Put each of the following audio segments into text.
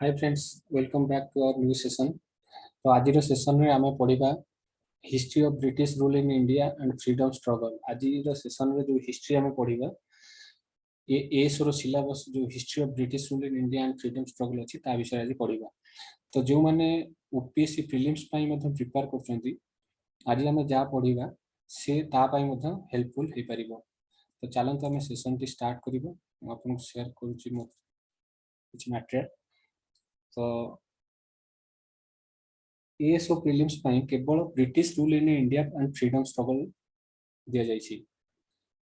Hi friends, welcome back to our new session. तो आज session में आम पढ़ा history of British rule in India and freedom struggle. आज सेशन में जो हिस्ट्री आम पढ़ा ये एसर सिलेबस जो history of British rule in India and freedom struggle अच्छी विषय आज पढ़ा। तो जो मैंने यूपीएससी प्रिलिम्स प्रिपेयर कर आज आम जहाँ पढ़ा से हेल्पफुल हो पार। तो चलते आम सेशन टी स्टार्ट करिबा। आपको शेयर करुच्ची मो कुछ मैटेरियल। तो एएसओ प्रिलिम्स केवल British rule in India and freedom struggle दि जाइए।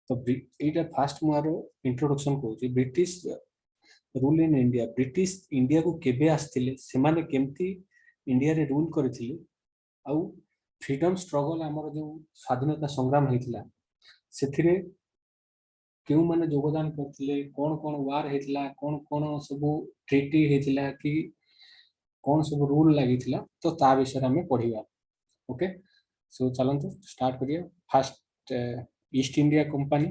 तो यहाँ फास्ट मुझे इंट्रोडक्शन कहूँ British rule in India. British India को केबे आसते से माने केमती इंडिया रे रूल करथिले आउ फ्रीडम स्ट्रगल आमर जो स्वाधीनता संग्राम होता से क्यों माने योगदान करथिले, कौन कौन वार होता, कौन कौन सब ट्रीटी होता कि कौन सब रूल लगी तो ता विषय में पढ़ा। ओके, सो चलते स्टार्ट करिए। फास्ट ईस्ट इंडिया कंपनी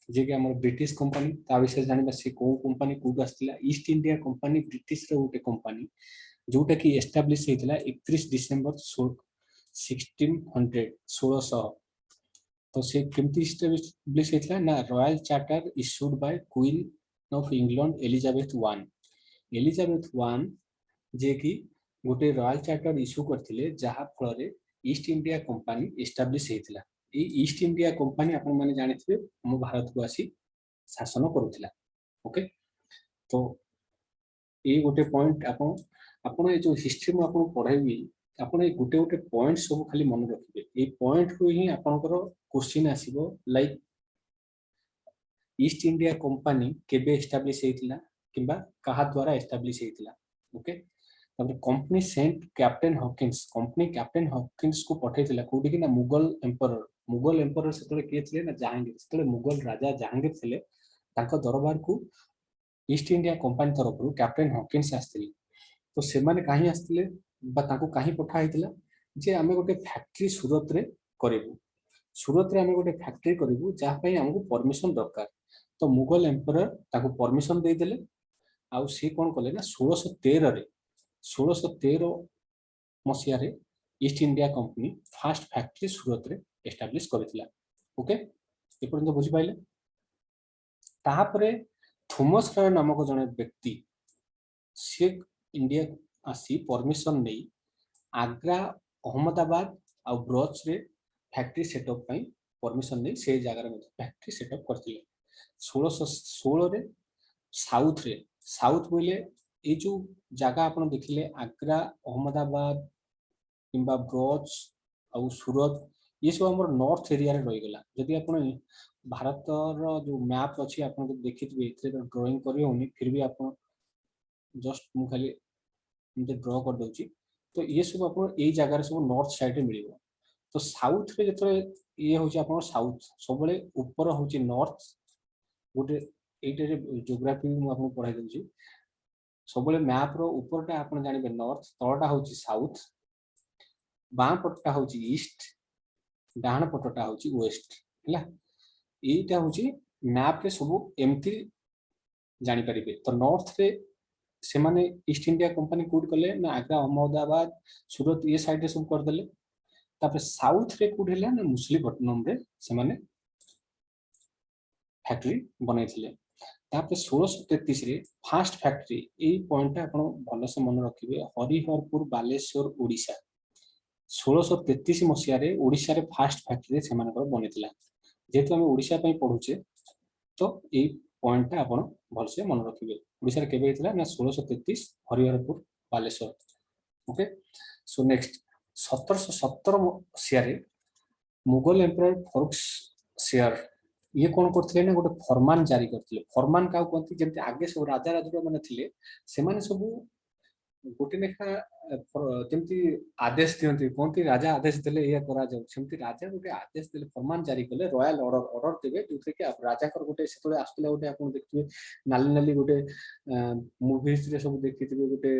जे कि हमर ब्रिटिश कंपनी ता विषय जानबा से को कंपनी कोड आस्तिला। ईस्ट इंडिया कंपनी ब्रिटिश रो उटे कंपनी जोटा कि एस्टैब्लिश हेतिला 31 डिसेंबर 1600। तो से केमती एस्टैब्लिश हेतिला ना royal charter issued by queen of England Elizabeth one. Elizabeth one जे कि गोटे रॉयल चार्टर इश्यू करथिले जहा फल ईस्ट इंडिया कंपनी एस्टैब्लिश हेतिला। ये ईस्ट इंडिया कंपनी आपण माने जानिथिबे हम भारत को आसी शासन करूथिला। ओके, तो ये गोटे पॉइंट आपण ये जो हिस्ट्री में आपण पढ़ाइबी आपण ये गोटे गोटे पॉइंट सब खाली मन रखिबे। ये पॉइंट रो ही आपनकर क्वेश्चन आसीबो लाइक ईस्ट इंडिया कंपनी केबे एस्टैब्लिश हेतिला किबा कहा द्वारा एस्टैब्लिश हेतिला। Okay, company sent captain Hawkins. Company captain Hawkins को पठाइथिला कोठी कि ना मुगल एम्परर से किए थे ना जहांगीर। से मुगल राजा जहांगीर थे दरबार को ईस्ट इंडिया कंपनी तरफ कैप्टन हॉकिंस आसते। तो से माने कहीं आसते कहीं पठाइथिला जे आमे गोटे फैक्ट्री सूरत रे करिवु। सूरत रे आमे गोटे फैक्ट्री करिवु जहा पई हमको परमिशन दरकार। तो मुगल एम्परर ताको परमिशन दे देले। आउ से कोन कले ना 1613 मसीह रे East India company first factory Surat रे एस्टैब्लिश करथिला। ओके, ए पर्यंत बुझि पाइले। ताहापरे थॉमस रॉय नामक जने व्यक्ति से इंडिया आसी परमिशन नहीं आग्रा अहमदाबाद आ ब्रज रे फैक्ट्री सेटअप पई परमिशन नहीं से जगह रे फैक्ट्री सेटअप करथिले। 1616 रे साउथ बोले ये जो जगह आप देखिले आग्रा अहमदाबाद किंबा ब्रज आ सूरत ये सब आम नॉर्थ एरिया रे रहीगला। जदि आप भारत जो मैप अच्छी आप देखिए ड्राइंग कर फिर भी आप जस्ट मुझे खाली ड्र कर दूची। तो ये सब आप जगार सब नॉर्थ साइड मिल। तो साउथ रे जो ये हूँ साउथ सब ऊपर हूँ नॉर्थ गोटे ये जोग्राफी मुझे पढ़ाई दूसरी सब मैप रो ऊपरटा आप जानते नॉर्थ, तलटा हूँ साउथ, बाँ पटटा हूँ ईस्ट, डाण पटटा हूँ वेस्ट है। यहीटा हूँ मैप रे सब एमती जानी पारिबे। तो नॉर्थ रे से माने ईस्ट इंडिया कंपनी कोड कले ना आग्रा अहमदाबाद सूरत ये साइड रे सब करदेले। तापर साउथ रे कोड हैला ना मुसलीपट्टनम रे से माने फैक्ट्री बनैथिले। तापर 1633 रे फास्ट फैक्ट्री ए पॉइंट आपण भल से मन रखिबे हरिहरपुर बालेश्वर ओडिशा। 1633 मसिया रे ओडिशा रे फास्ट फैक्ट्री से मानकर बनेथिला। जेतु हम ओडिशा पई पढुचे तो ए पॉइंट आपण भल से मन रखिबे। ओडिशा रे केबे हेतिला ना 1633 Hariharpur Baleshwar. Okay, so next 1717 मसिया रे मुगल एम्परर फारूक ये कौन करथिले ना गोटे फरमान जारी करथिले। फरमान का कहती जेमते आगे सब राजा राजुर माने थिले से माने सब गोटे लेखा जेमती आदेश दियंती कहती राजा आदेश देले या करा जाऊ सेमती राजा गोटे आदेश देले फरमान जारी कले रॉयल ऑर्डर देबे जोथे कि राजा कर गोटे सेतले आस्तले गोटे आपन देखिबे नाली नाली गोटे मूवीज रे सब देखिथिबे गोटे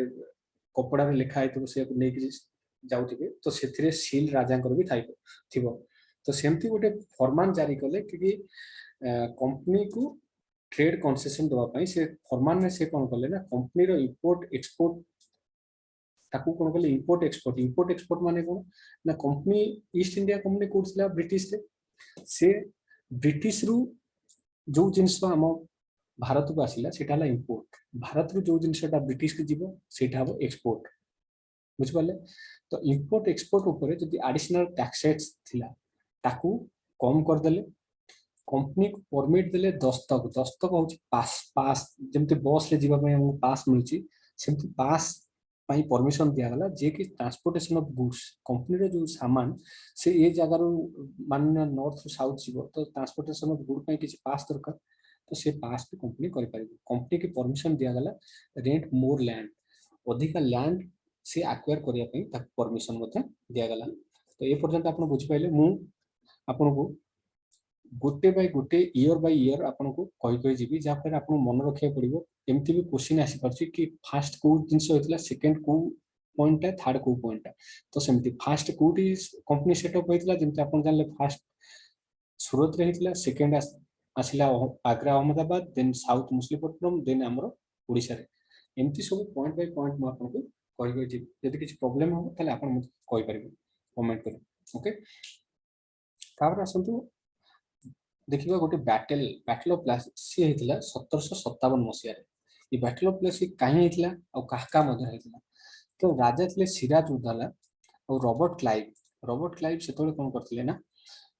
कपड़ा रे लिखा आइतो से नै कि जाउथिबे। तो सेथिरे सील राजा कर भी थाइबो थिबो। तो सेमती गोटे फरमान जारी कले कि कंपनी को ट्रेड कंसेशन दवा से फरमान में से कौन कले ना कंपनी रो इंपोर्ट एक्सपोर्ट ताकू कोन कहले इंपोर्ट एक्सपोर्ट माने कोन ना कंपनी ईस्ट इंडिया कंपनी कोथिला ब्रिटिश रे से ब्रिटिश रु जो जिनस हम भारत को आसिला सेटा ला इंपोर्ट भारत रु जो जिनसटा ब्रिटिश के जीवो सेटा हो एक्सपोर्ट बुझ पाले तो इंपोर्ट एक्सपोर्ट ऊपर जदी एडिशनल टैक्सेस थिला ताकू कम कर देले कंपनी को परमिट देले दस्तक होची पास जेमते बस रे जीवा पय हम पास मिलची सेमती पास पई परमिशन दिया गला जे कि ट्रांसपोर्टेशन ऑफ गुड्स कंपनी रे जो सामान से ए जगह रो मान नॉर्थ टू साउथ जीवो तो ट्रांसपोर्टेशन ऑफ गुड पई किछि पास दरकार तो से पास भी कंपनी करि पारिबो कंपनी के परमिशन दिया गला रेंट मोर लैंड अधिका लैंड से एक्वायर करिया पई तक परमिशन मते दिया गला तो ए पर्यंत आपण बुझ पाइले मु आपण को गोटे बाय गोटे ईयर आपन को कहि जीवी जा पर आपन मन रखिया पड़िबो एमती भी क्वेश्चन आसी परछि कि फर्स्ट को जिंस होइतला सेकंड को पॉइंट है थर्ड को पॉइंट है तो सेमती फर्स्ट कोटी कंपनी सेटअप होइतला जेमती आपन जानले फर्स्ट सूरत रे हितला सेकंड आसिला Agra Ahmedabad then south Masulipatnam then हमरो ओडिसा रे एमती सब पॉइंट बाय पॉइंट म आपन को कहि जीवी यदि किछ प्रॉब्लम हो ताले आपन मते कहि परिबो कमेंट कर ओके तापर असंतु देखिबा गोटे बैटल ऑफ प्लासी सी हेतिला 1757 मसिया रे ये बैटल ऑफ प्लासी काहे हेतिला और काहका मध्य हेतिला तो राजा थिले सिराज उद्दौला और रॉबर्ट क्लाइव सेतोले कोन करथिले ना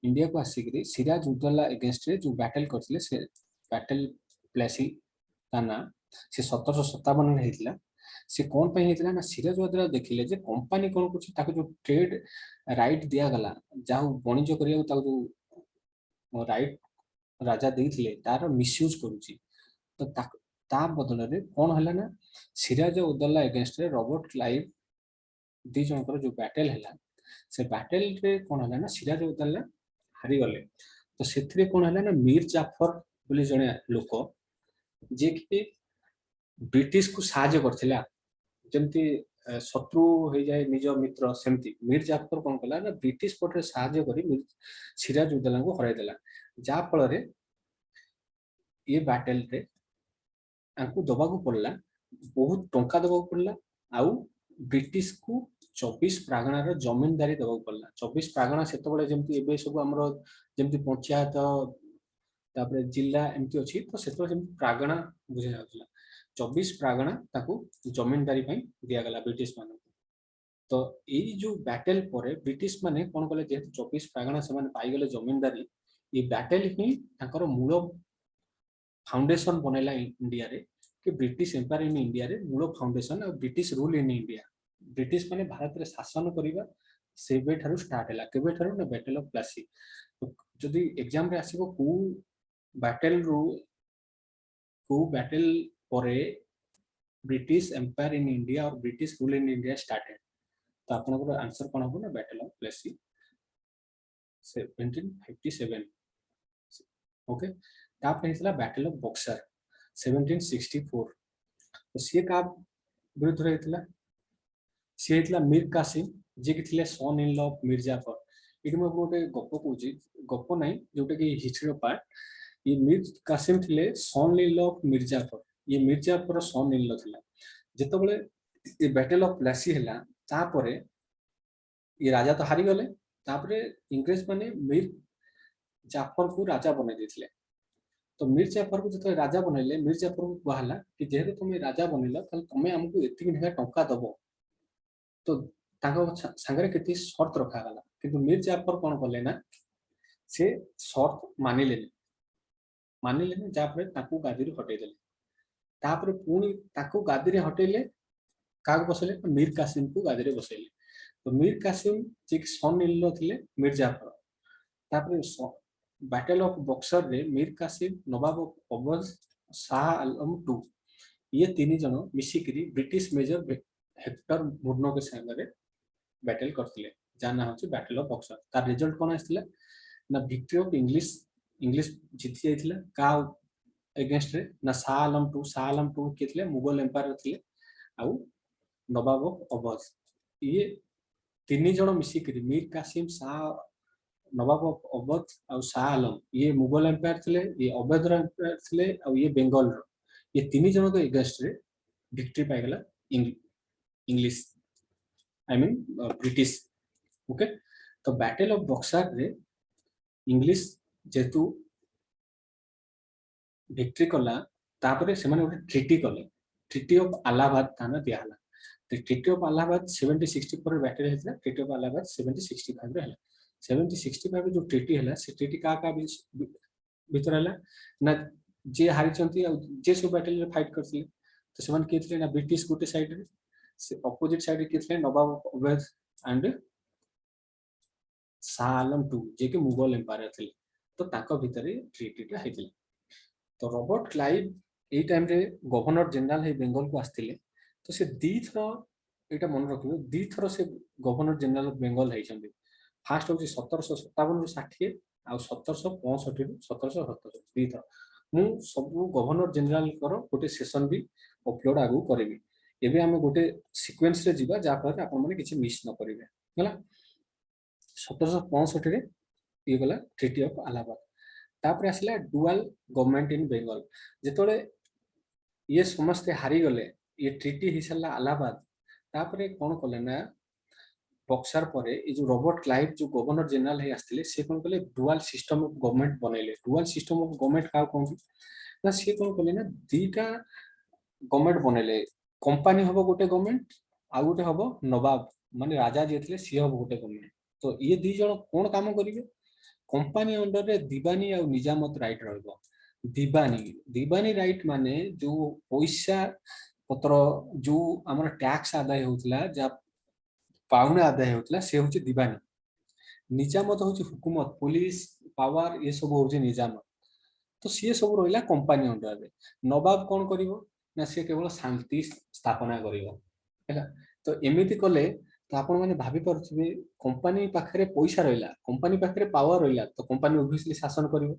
इंडिया को आसीकरी सिराज उद्दौला अगेंस्ट रे जो बैटल करथिले से बैटल प्लासी ताना से 1757 रे हेतिला से कोन पे हेतिला ना सिराज उद्दौला देखिले जे कंपनी कोन कुछ ताको जो ट्रेड राइट दिया गला जाहु वाणिज्य करिया ताको जो राइट राजा देइथिले तार मिसयूज करूची तो ता बदल रे कोन हला ना सिराज उद्दौला अगेंस्ट रे रॉबर्ट क्लाइव दी जनकर जो बैटल हला से बैटल रे कोन हला ना सिराज उद्दौला हारि गले तो सेथरे कोन हला ना मीर जाफर बोली जने लोक जे कि ब्रिटिश को सहायता करथिला जेमती शत्रु हो जाए निज मित्र सेमती मीर जाफर कोन कला ना ब्रिटिश पटे सहायता करी सिराज उद्दौला को हराई देला जा फल रे ये बैटल रे आंकु दबा को पड़ला बहुत टंका दबा को पड़ला आउ ब्रिटिश को 24 प्रागणा रो जमीनदारी दबा को पड़ला 24 प्रागणा सेतो बळे जेमती एबे सब हमरो जेमती पंचायत तापरे जिल्ला एमती अछि तो सेतो जेमती प्रागणा बुझे जाउतला 24 प्रागणा ताकू जमीनदारी पई दिया गला ब्रिटिश मान तो ए जो बैटल परे ब्रिटिश माने कोन कले जे 24 प्रागणा से माने पाई गले जमीनदारी ये बैटल ही ताकर मूल फाउंडेशन बनेला इंडिया रे कि ब्रिटिश एम्पायर इन इंडिया रे मूल फाउंडेशन और British rule in India British माने भारत रे शासन करिबा सेबे थारु स्टार्ट हैला केबे थारु ना बैटल ऑफ प्लासी तो जदी एग्जाम रे आसीबो को बैटल परे ब्रिटिश एम्पायर इन इंडिया और British rule in India started तो आपन को आंसर कोन हो ना बैटल ऑफ प्लासी 1757 ओके ताप हेतला बैटल ऑफ बक्सर 1764 तो सी का विरुद्ध हेतला सी हेतला मीर कासिम जे कि थिले son in law of Mir Jafar इडि म गोटे गप्प कहूची गप्प नाही जोटे कि हिस्ट्री पार्ट ये मीर कासिम थिले son in law of Mir Jafar ये मिर्जाफर सन इन लॉ थिला जेतो बळे ये बैटल ऑफ प्लासी हैला तापरे ये राजा तो हारि गले तापरे इंग्लिश माने मीर जाफर को राजा बने देथिले तो मीर जाफर को जतो राजा बनैले मीर जाफर को कहला कि जेहे तुम राजा बनेला त तुमे हमको एतिक ढेर टंका दबो तो ताको संगरे केति शर्त रखा गला किंतु मीर जाफर कोन करले ना से शर्त मानिले जाफर ताको गादी रे हटै देले तापर पुनी ताको गादी रे हटैले काग बसले मीर कासिम को गादी रे बसैले तो मीर कासिम जे सन इल्लो थिले मीर जाफर तापर बैटल ऑफ बक्सर रे मीर कासिम नवाब अवध शाह आलम टू ये तीन जन मिसिकरी ब्रिटिश मेजर हेक्टर मुर्नो के संगे बैटल करथिले जाना होची बैटल ऑफ बक्सर तार रिजल्ट कोन आस्थिला ना विक्ट्री ऑफ इंग्लिश जीति जाइथिला का अगेंस्ट रे ना शाह आलम टू केथिले मुगल एम्पायर थिले आउ नवाब अवध ये तीन जन मिसिकरी मीर कासिम शाह नवाब अवध और शाह आलम ये मुगल एम्पायर थिले ये अवध एम्पायर थिले और ये बंगाल रो ये तीन जन के अगेंस्ट रे विक्ट्री पाई गला English I mean British. Okay, तो बैटल ऑफ बक्सार रे इंग्लिश जेतु विक्ट्री कला तापरे से माने गोटे ट्रिटी कले, ट्रिटी ऑफ अलाहाबाद ताना दिया हला। तो ट्रिटी ऑफ अलाहाबाद 70-64 बैटल हेतला, ट्रिटी ऑफ अलाहाबाद 70-65 रे हला। 70-65 जो ट्रिटी हला से ट्रिटी का भीतर हला ना जे हारी चंती जे सब बैटल रे फाइट करथिले तो सेमान केथले ना ब्रिटिश गोटे साइड रे, से अपोजिट साइड रे केथले नवाब अवैध एंड शाह आलम टू जे के मुगल एम्पायर थे। तो ताको भीतर ट्रिटीटा हेतिले। तो रॉबर्ट क्लाइव ए टाइम रे गवर्नर जनरल है बेंगल को आस्तिले। तो से दी थर एटा मन रखियो, दी थर से गवर्नर जनरल ऑफ बेंगल है छंदी। फास्ट होची 1757 ରୁ 60 आ 1765 ରୁ 1770 दी थर। मु सब गवर्नर जनरल कर गोटे सेशन भी अपलोड आगु करेबी। एबे हम गोटे सीक्वेंस रे जिबा जा पर आपन माने किछि मिस न करिवे हला। 1765 रे ये गला ट्रिटी ऑफ अलाहाबाद। तापर आसला डुअल गवर्नमेंट इन बेंगल। जेतोले ये समस्ते हारी गले, ये ट्रिटी हिसला अलाहाबाद, तापर कोन कले ना बक्सर परे ये जो रॉबर्ट क्लाइव जो गवर्नर जनरल है आस्तिले से कोन कले डुअल सिस्टम ऑफ गवर्नमेंट बनैले। डुअल सिस्टम ऑफ गवर्नमेंट का कोन ना से कोन कले ना दीटा गवर्नमेंट बनैले। कंपनी हबो गोटे गवर्नमेंट आ गोटे हबो नवाब माने राजा जे थिले सी हबो गोटे गवर्नमेंट। तो ये दी जण कोन काम करिवे, कंपनी अंडर रे दीवानी और निजामत राइट रहबो। दीवानी दीवानी राइट माने जो पैसा पत्र जो हमर टैक्स आदाय होतला जा पाउना आदाय होतला से होची दीवानी। निजामत होची हुकूमत पुलिस पावर ये सब होची निजामत। तो सी सब रहिला कंपनी अंडर रे। नवाब कोन करिवो ना से केवल शांति स्थापना करिवो हैला। तो एमिति कले तो आपण माने भाबी परथिबे कंपनी पाखरे पैसा रहिला, कंपनी पाखरे पावर रहिला तो कंपनी ऑब्वियसली शासन करिवो।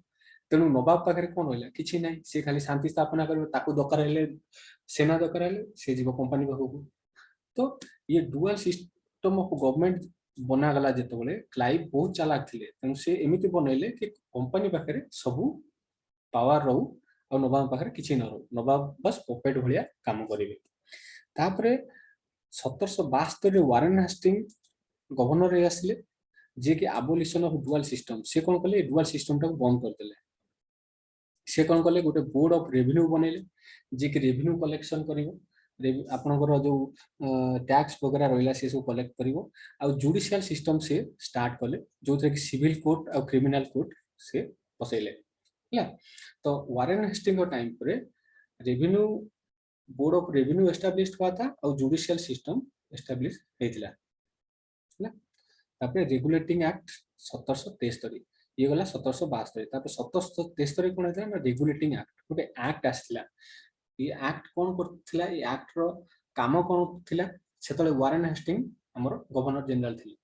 तेनु नवाब पाखरे कोन रहिला किछि नै, से खाली शांति स्थापना करिवो। ताकू दरकार हेले सेना दरकार हेले से जीव कंपनी पाखु। तो ये डुअल सिस्टम ऑफ गवर्नमेंट बना गला जेतबेले क्लाइव बहुत चालाक थिले। तेनु से एमिति बनैले कि कंपनी पाखरे सबु पावर रहू और नवाब पाखरे किछि न रहू, नवाब बस पपेट भलिया काम करिवे। तापरे 1772 रे वारेन हेस्टिंग गवर्नर रे आसले जे कि एबोलिशन ऑफ डुअल सिस्टम। से कोन कले डुअल सिस्टम टा बंद कर देले। से कोन कले गोटे बोर्ड ऑफ रेवेन्यू बनेले जे कि रेवेन्यू कलेक्शन करिवो। आपनकर जो टैक्स वगैरह रहिला से सब कलेक्ट करिवो। आ जुडिशियल सिस्टम से स्टार्ट कले जो थे कि सिविल कोर्ट और क्रिमिनल कोर्ट से बसैले हैला। तो वारेन हेस्टिंग टाइम पर revenue board of revenue establish हुआ था और जुडिशियल सिस्टम एस्टाब्लिश हेतिला हैला। तापर रेगुलेटिंग एक्ट 1773 ये गला 1772। तापर 1773 कोन हेतिला ना रेगुलेटिंग एक्ट गोटे एक्ट आस्थिला। ये एक्ट कोन करथिला, ये एक्ट रो काम कोन थिला सेतले वारेन हेस्टिंग हमर गवर्नर जनरल थिले।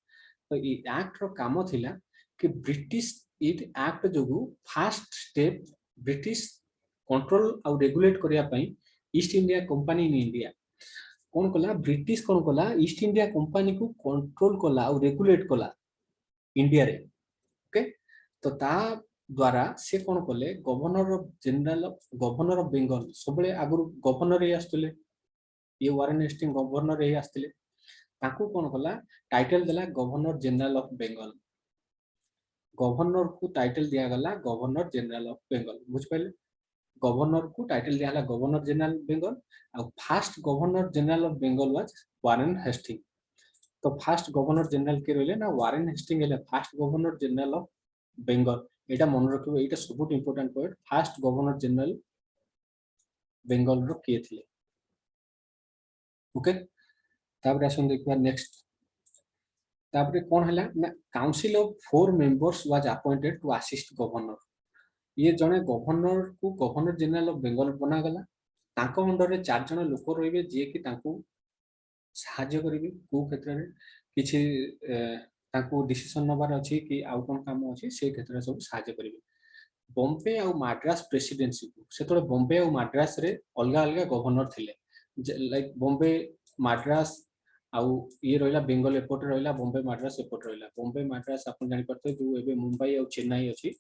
तो ये एक्ट रो काम थिला कि ब्रिटिश इट एक्ट जोगु फर्स्ट स्टेप ब्रिटिश कंट्रोल और रेगुलेट करिया पई East India company in India कोन कला, ब्रिटिश कोन कला ईस्ट इंडिया कंपनी को कंट्रोल कला और रेगुलेट कला इंडिया रे। ओके, तो ता द्वारा से कोन कले governor general governor of Bengal सबले आगु गवर्नर रे आस्तले। ये वारेन हेस्टिंग गवर्नर रे आस्तले। ताकू कोन कला टाइटल देला governor general of Bengal. Governor को टाइटल दिया गला गवर्नर जनरल ऑफ बेंगल। बुझ पाइले, गवर्नर को टाइटल दिया गवर्नर जनरल बेंगल और first governor general of Bengal was Warren Hastings. तो फर्स्ट गवर्नर जनरल के रहले ना वारेन हेस्टिंग हेले first governor general of Bengal. एटा मन रखिबो, एटा सबुट important point. First governor general Bengal रो के थिले। ओके, तापर आसन देखबा नेक्स्ट। तापर कोन हला ना council of 4 members was appointed to assist governor. ये जने गवर्नर को गवर्नर जनरल ऑफ बेंगल बना गला। ताको अंडर रे 4 जण लोक रहिबे जे कि ताको सहाय्य करिवे को क्षेत्र रे किछि ताको डिसीजन नबार अछि कि आउ कोन काम अछि से क्षेत्र सब सहाय्य करिवे। बॉम्बे और मद्रास प्रेसिडेंसी को सेतोले बॉम्बे और मद्रास रे अलगा अलगा गवर्नर थिले। लाइक बॉम्बे मद्रास आउ ये रहिला बेंगल एपोर्ट रहिला, बॉम्बे मद्रास एपोर्ट रहिला। बॉम्बे मद्रास अपन जानि परते जो एबे मुंबई और चेन्नई अछि।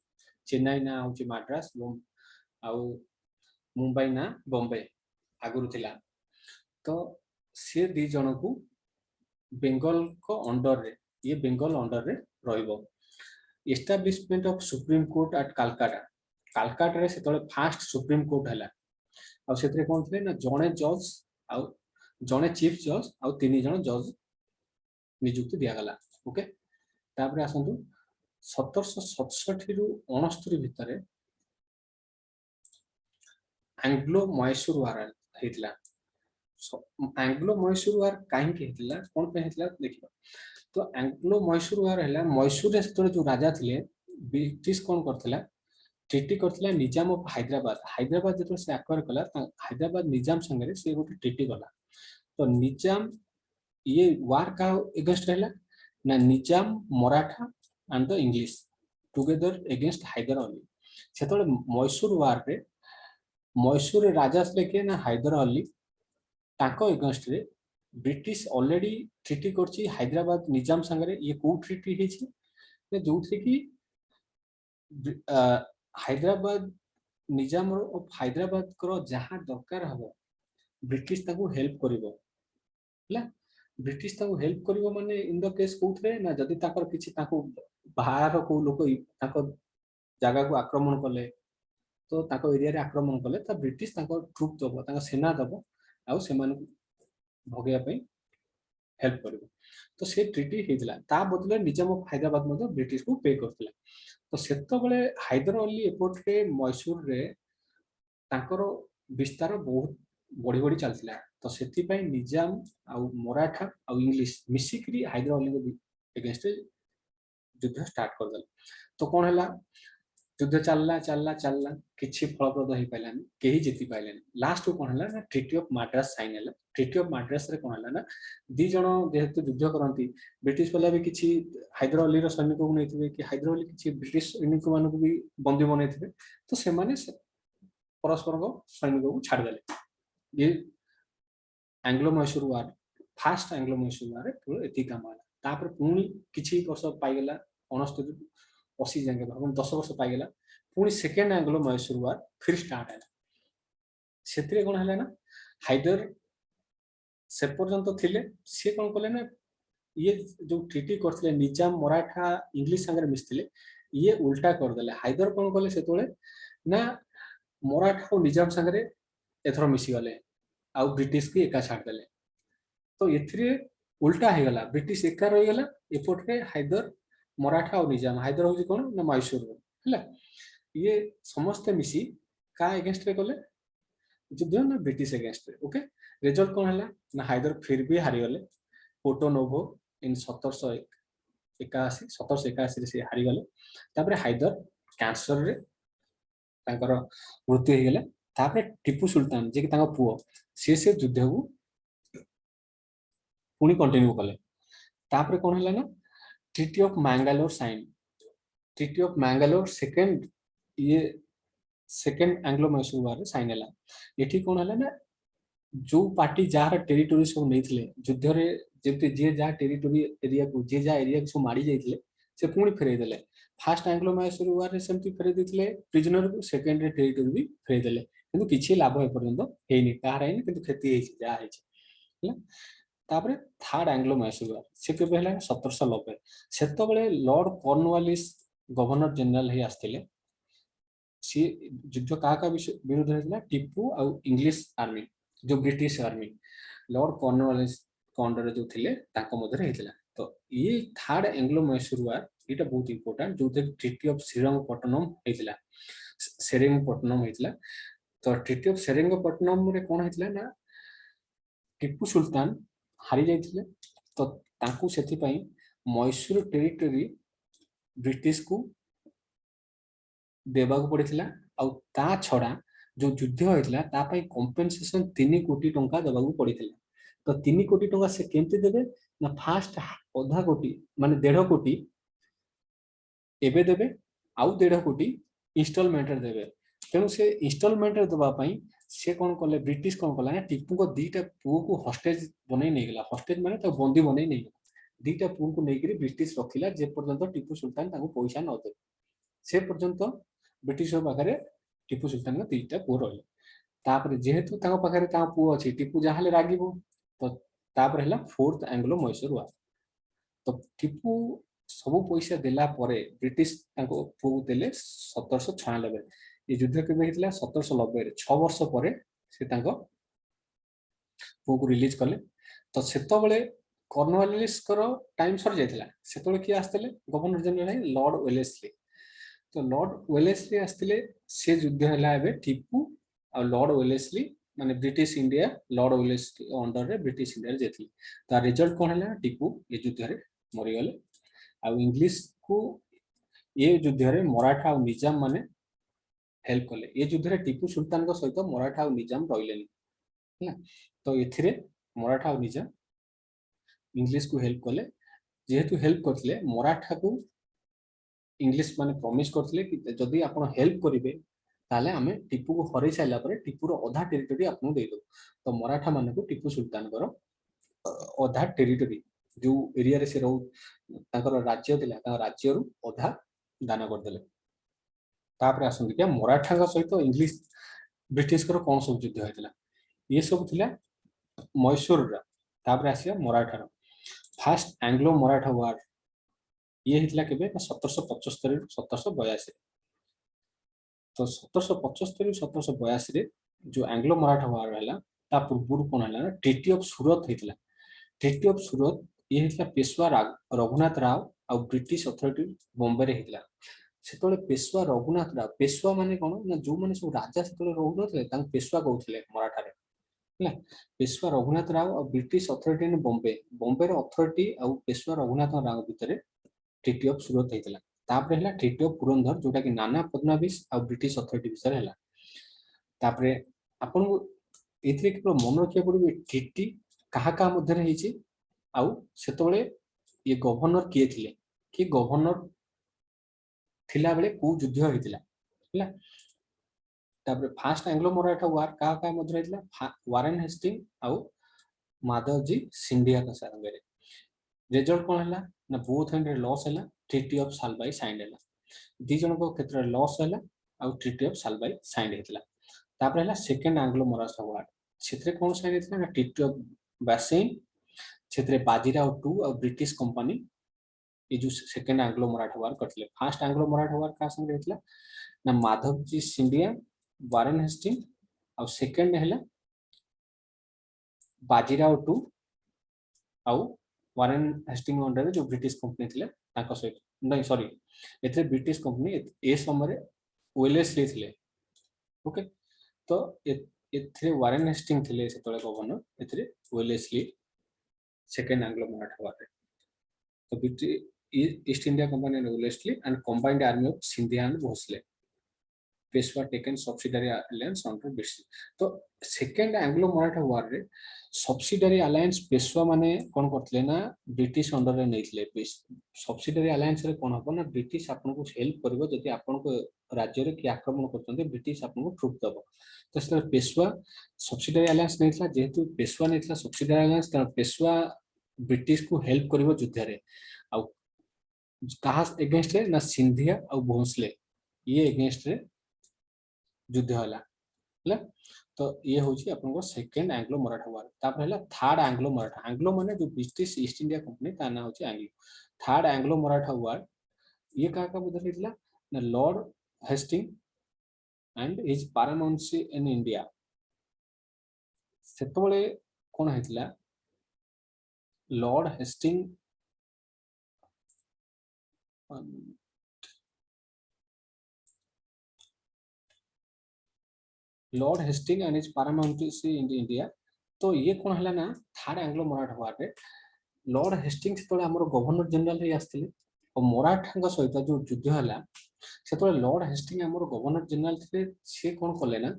चेन्नई ना होची मद्रास आउ मुंबई ना बॉम्बे आगुरु थिला। तो से दी जण को बेंगल को अंडर रे ये बेंगल अंडर रे रहिबो establishment of supreme court at Calcutta Calcutta रे सेतले फास्ट सुप्रीम कोर्ट हला आ सेतरे कोन थे ना जणे जज आ जणे चीफ जज आ तीन जण जज नियुक्ति दिया गला ओके तापर आसंतु 1767 रु 69 भितर एंग्लो मैसूर वार हेतला एंग्लो मैसूर वार काहे के हेतला कोन पे हेतला देखिबा तो एंग्लो मैसूर वार हला मैसूर रे सेतरे जो राजा थिले ब्रिटिश कोन करथला ट्रीटी करथला निजाम ऑफ हैदराबाद हैदराबाद जेतो से एक्वायर कला हैदराबाद निजाम संगे से गोटे ट्रीटी कला तो निजाम ये वार का अगेंस्ट रहला ना Nizam Maratha and the English together against Hyder Ali सेतले मैसूर वार रे मैसूर राजा लेके ना हैदर अली ताको अगेंस्ट रे ब्रिटिश ऑलरेडी ट्रीटी करछि हैदराबाद निजाम संगे ये को ट्रीटी हेछि ने जोथि कि हैदराबाद निजाम ऑफ हैदराबाद करो जहां दरकार हबो ब्रिटिश ताको हेल्प करिवो हला ब्रिटिश ताको हेल्प करिवो माने इन द केस कोथरे ना जदी ताकर किछि ताको बाहर को लोक ताको जागा को आक्रमण कले तो ताको एरिया रे आक्रमण कले त ब्रिटिश ताको ट्रुप दबो ताको सेना दबो आ से मान भगिया पे हेल्प करिवो तो से ट्रीटी हेतला ता बदले निजाम ऑफ हैदराबाद मध्ये ब्रिटिश को पे करथला तो सेतो बेले हैदर अली एपोर्ट रे मैसूर रे ताकर विस्तार बहुत बड़ी बड़ी चलथिला तो सेति पय निजाम आ मराठा आ इंग्लिश मिसिकरी हैदर अली को अगेंस्ट युद्ध स्टार्ट कर दल तो कोन हला युद्ध चलला चलला चलला किछि फलप्रद होई पाइलानी केही जीति पाइलानी लास्ट को कोन हला ना ट्रीटी ऑफ मद्रास साइन हला ट्रीटी ऑफ मद्रास रे कोन हला ना दी जण जेहेतु युद्ध करंती ब्रिटिश वाला भी किछि हैदर अली रो सैनिक को नैथिबे कि हैदर अली किछि ब्रिटिश सैनिक मानक भी बंदी बनैथिबे तो से माने परस्पर को सैनिक को छाड़ देले ये एंग्लो मैसूर वार फास्ट एंग्लो मैसूर वार केवल एति काम हला तापर पुनी किछि वर्ष पाइगला 69 80 जाके भागन 10 वर्ष पाइगला पुनी सेकेंड एंग्लो मैसूर वार फिर स्टार्ट हला सेतरे कोन हला ना हैदर से पर्यंत थिले से कोन कले ना ये जो ट्रीटी करथिले निजाम मराठा इंग्लिश संगे मिसथिले ये उल्टा कर देले हैदर कोन कले सेतोले ना मराठा और निजाम संगे एथरो मिसी गले आ ब्रिटिश की एका छाड़ देले तो एथरे उल्टा हे गला ब्रिटिश एका रहि गला एपोर्ट रे हैदर मराठा और निजाम हैदर होजी कोन ना मैसूर हला ये समस्त मिसी का अगेंस्ट रे कले युद्ध ना ब्रिटिश अगेंस्ट रे ओके रिजल्ट कोन हला ना हैदर फिर भी हारि गले पोर्टो नोवो इन 1781 से हारि गले तापर हैदर कैंसर रे ताकर मृत्यु हे गेले तापर टीपू सुल्तान जे कि ताका पुओ से युद्ध को पुनी कंटिन्यू कले तापर कोन हला ना treaty of Mangalore sign treaty of Mangalore second ये second Anglo Mysore war sign हला एठी कोन हला ना जो पार्टी जार टेरिटोरी सब नैथिले युद्ध रे जेते जे जा टेरिटोरी एरिया को जे जा एरिया को मारी जाइथिले से पुनी फेरै देले फास्ट एंग्लो मैसूर वार रे सेमती फेरै दिथिले प्रिजनर को सेकंड रे टेरिटोरी भी फेरै देले किंतु किछि लाभ हे पर्यंत हेनी कार हेनी किंतु खेती हे जा हे हला तापरे थर्ड एंग्लो मैसूर वार से के पहला 1790 सेतो बेले लॉर्ड कॉर्नवालिस गवर्नर जनरल हे आस्थिले सी युद्ध का विरोध हेतला टीपू आ इंग्लिश आर्मी जो British army Lord Cornwallis condor जो थिले ताको मधरे हेतला तो ये थर्ड एंग्लो मैसूर वार एटा बहुत इंपोर्टेंट जो ट्रीटी ऑफ श्रीरंगपट्टनम हेतला सेरिंगपट्टनम हेतला तो ट्रीटी ऑफ सेरिंगपट्टनम रे कोन हेतला ना टीपू सुल्तान हारि जाइथिले तो ताकू सेथि पई मैसूर टेरिटरी ब्रिटिश को देबा को पड़िथिला आ ता छडा जो युद्ध होइतला ता पई कंपेंसेशन 3 कोटी टंका देबा को पड़िथिला तो 3 कोटी टंका से केमते देबे ना फास्ट आधा कोटी माने 1.5 कोटी एबे देबे आउ 1.5 कोटी इंस्टॉलमेंट रे देबे तेनु से इंस्टॉलमेंट रे दबा पई से कोन कले ब्रिटिश कोन कला ना टीपू को दीटा पुओ को हॉस्टेज बनै नै गेला हॉस्टेज माने तो बंदी बनै नै दीटा पुओ को नेकरी ब्रिटिश रखिला जे पर्यंत टीपू सुल्तान ताको पैसा न दे से पर्यंत ब्रिटिश पाखे टीपू सुल्तान दीटा पुओ रही तापर जेहेतु पाखे पुओ अच्छी टीपू जहाँ रागिबो तो तापर हला फोर्थ एंग्लो मैसूर वार। तो टीपू सबु पैसा देला परे ब्रिटिश ताको पु देले 1796 ये युद्ध केबे हितला 1790 रे 6 वर्ष परे से ताको पु को रिलीज करले। तो सेतो बेले कॉर्नवालिस करो टाइम सर जायतिला सेतो बेले की आस्तले गवर्नर जनरल लॉर्ड वेलेस्ली। तो लॉर्ड वेलेस्ली आस्तले से युद्ध हला एबे टीपू और लॉर्ड वेलेस्ली माने British India Lord Wellesley under रे ब्रिटिश इंडिया रे जेथि ता रिजल्ट कोन हला टीपू ये युद्ध रे मरि गले। आ इंग्लिश को ये युद्ध रे मराठा और निजाम माने हेल्प कले। ये युद्ध रे टीपू सुल्तान को सहित मराठा और निजाम रहिलेनी है। तो एथिरे मराठा और निजाम इंग्लिश को हेल्प कले। जेहेतु हेल्प करथिले मराठा को इंग्लिश माने प्रॉमिस करथिले कि जदि आपण हेल्प करिवे ताले आमे टीपू को हरै साइला परे टीपू रो आधा टेरिटरी आपन दे दो। तो मराठा माने को टीपू सुल्तान करो आधा टेरिटरी जो एरिया रे से रहू ताकर राज्य दिला ता राज्य रु आधा दान कर देले। तापर आसुन कि मराठा का सहित इंग्लिश ब्रिटिश करो कोन सब युद्ध होइतला ये सब थिला मैसूर रा। तापर आसिया Maratha row first Anglo Maratha war ये हितला केबे 1775 ରୁ 1782। तो 1775 ରୁ 1782 रे जो एंग्लो मराठा वार हला ता पूर्व कोन हला ना ट्रीटी ऑफ सूरत हितला। ट्रीटी ऑफ सूरत ये हितला पेशवा रघुनाथ राव और ब्रिटिश अथॉरिटी बॉम्बे रे हितला। सेतोले पेशवा रघुनाथ राव पेशवा माने कोन ना जो माने सब राजा सेतोले रहु नथले तांग पेशवा कहउथिले मराठा रे हला। पेशवा रघुनाथ राव और British authority in Bombay Bombay रो अथॉरिटी और पेशवा रघुनाथ राव भितरे ट्रीटी ऑफ सूरत हेतला। तापर हला ट्रीटी ऑफ पुरंदर जोटा कि नाना फडणवीस और ब्रिटिश अथॉरिटी विषय हला। तापर आपन एथरे केवल मन रखिया पड़बे ट्रीटी कहा कहा मध्य रे हिची आउ सेतोले ये गवर्नर के थिले कि गवर्नर थिला बेले को युद्ध हेतिला हला। तापर फर्स्ट एंग्लो मराठा वार कहा कहा मध्य हेतिला वारेन हेस्टिंग आउ माधवजी सिंधिया का संगे। रिजल्ट कोन हला ना बोथ एंड लॉस हला ट्रीटी ऑफ सालबाई साइन हला। दी जन को क्षेत्र लॉस हला और ट्रीटी ऑफ सालबाई साइन हेतला। तापर हला सेकंड एंग्लो मराठा वार क्षेत्र कोन साइन हेतला ना ट्रीटी ऑफ बासेन क्षेत्र बाजीराव टू और ब्रिटिश कंपनी ये जो सेकंड एंग्लो मराठा वार करथिले। फर्स्ट एंग्लो मराठा वार का संगे हेतला ना माधवजी सिंधिया वारेन हेस्टिंग और सेकंड हला बाजीराव टू और वारेन हेस्टिंग अंडर जो ब्रिटिश कंपनी थिले ताको सहित नहीं सॉरी एथे ब्रिटिश कंपनी ए समय वेलेस्ली थिले। ओके तो एथे वारेन हेस्टिंग थिले सेतले गवर्नर एथे Wellesley second Anglo Maratha war. तो British East India Company and Wellesley and combined army of Scindia and Bhonsle Peshwa taken subsidiary alliance under British. तो सेकंड एंग्लो मराठा वार रे सब्सिडियरी अलायंस पेशवा माने कोन करथले ना ब्रिटिश अंडर रे नैथले। सब्सिडियरी अलायंस रे कोन हबो ना ब्रिटिश आपन को हेल्प करबो जति आपन को राज्य रे की आक्रमण करतंते ब्रिटिश आपन को ट्रुप दबो। तो से पेशवा सब्सिडियरी अलायंस नैथला जेहेतु पेशवा नैथला सब्सिडियरी अलायंस त पेशवा ब्रिटिश को हेल्प करबो युद्ध रे। आ कहा अगेंस्ट रे ना सिंधिया और भोसले ये अगेंस्ट रे युद्ध हला हला। तो ये होची आपन को सेकंड एंग्लो मराठा वार। तापर हला थर्ड एंग्लो मराठा एंग्लो माने जो ब्रिटिश ईस्ट इंडिया कंपनी ता ना होची Anglo. Third Anglo Maratha war ये का बुझ हितला ना lord Hastings and his paramountcy in India. सेतोले कोन हितला lord Hastings lord Hastings and his paramountcy in India. तो ये कोन हला ना थर्ड एंग्लो मराठा वार रे लॉर्ड हेस्टिंग सेतोले हमर गवर्नर जनरल रे आस्थिले और मराठा का सहित जो युद्ध हला सेतोले लॉर्ड हेस्टिंग हमर गवर्नर जनरल थे से कोन करले ना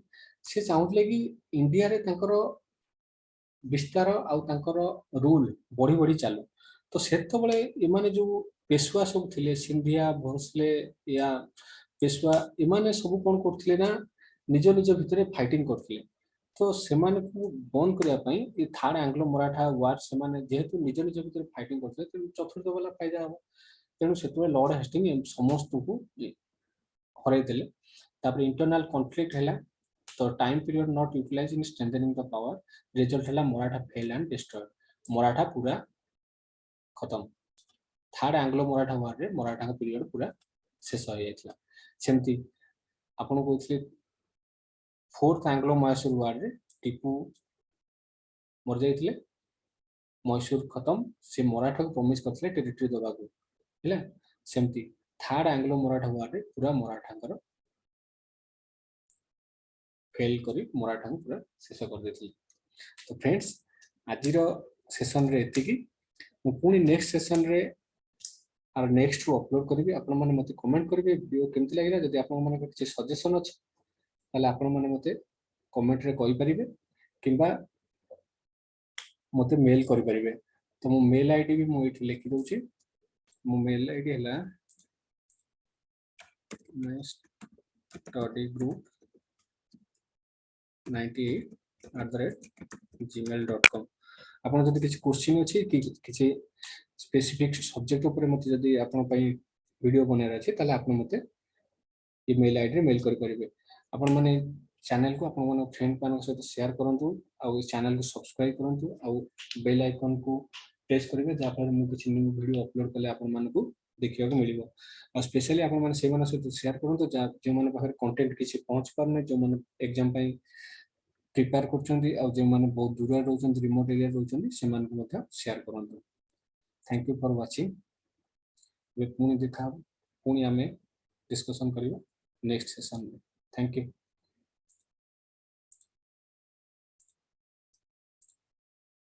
से चाहुतले कि इंडिया रे तांकर विस्तार आउ तांकर रूल बढ़ी बढ़ी चालू। तो सेतो बेले एमाने जो पेशवा सब थिले सिंधिया भोसले या पेशवा एमाने सब कोन करथिले ना निज निज भितरे फाइटिंग करथिले। तो सेमाने को बंद करिया पई ए थर्ड एंग्लो मराठा वार सेमाने जेहेतु निज निज भितरे फाइटिंग करथिले तो चतुर्थ वाला फायदा हो तेनु सेतो लॉर्ड हेस्टिंग समस्त को हरै देले। तापर इंटरनल कॉन्फ्लिक्ट हैला तो time period not utilise in strengthening the power result हैला Maratha fail and destroyed. Maratha पूरा खत्म थर्ड आंग्लो मराठा वार रे मराठा पीरियड पूरा शेष हो जाइतला सेमती आपन कहथिले फोर्थ आंग्लो मैसूर वार रे टीपू मर जाइतले मैसूर खत्म से मराठा को प्रॉमिस करथिले टेरिटरी दबा को हैला सेमती थर्ड आंग्लो मराठा वार रे पूरा मराठांकर फेल करी मराठा को पूरा शेष कर देथिले तो फ्रेंड्स आज सेशन रे एतिकी मु पुनी नेक्स्ट सेशन रे और नेक्स्ट टू अपलोड करी आपण माने मते कमेंट करिवे वीडियो केमति लागिला जदि आपण माने किछ सजेशन अछि ताले आपण माने मते कमेंट रे कहि परिबे किबा मते मेल करि परिबे तो मो मेल आईडी भी मु इठ लिखि दउची मो मेल आईडी हला study group 98@gmail.com आपण जदि किछ क्वेश्चन अछि कि किछ स्पेसिफिक सब्जेक्ट ऊपर मते जदि आपण पई वीडियो बनार अछि ताले आपण मते ईमेल आईडी रे मेल करि परिबे आपण माने चैनल को आपण माने फ्रेंड मानक सहित शेयर करंतु आ इस चैनल को सब्सक्राइब करंतु आ बेल आइकन को प्रेस करिवे जा पर मु किछ न्यू वीडियो अपलोड कले आपण मानकु देखियो मिलिबो आ स्पेशली आपण माने से माने सहित शेयर करंतु जे माने बाहर कंटेंट किछ पहुंच पारने जो माने एग्जाम पई प्रिपेयर करछंती आ जे माने बहुत दूर रहउछंती रिमोट एरिया रहउछंती से मानकु मते शेयर करंतु थैंक यू फॉर वाचिंग वे पुणी देखा पुणी आमे डिस्कशन करियो नेक्स्ट सेशन में थैंक यू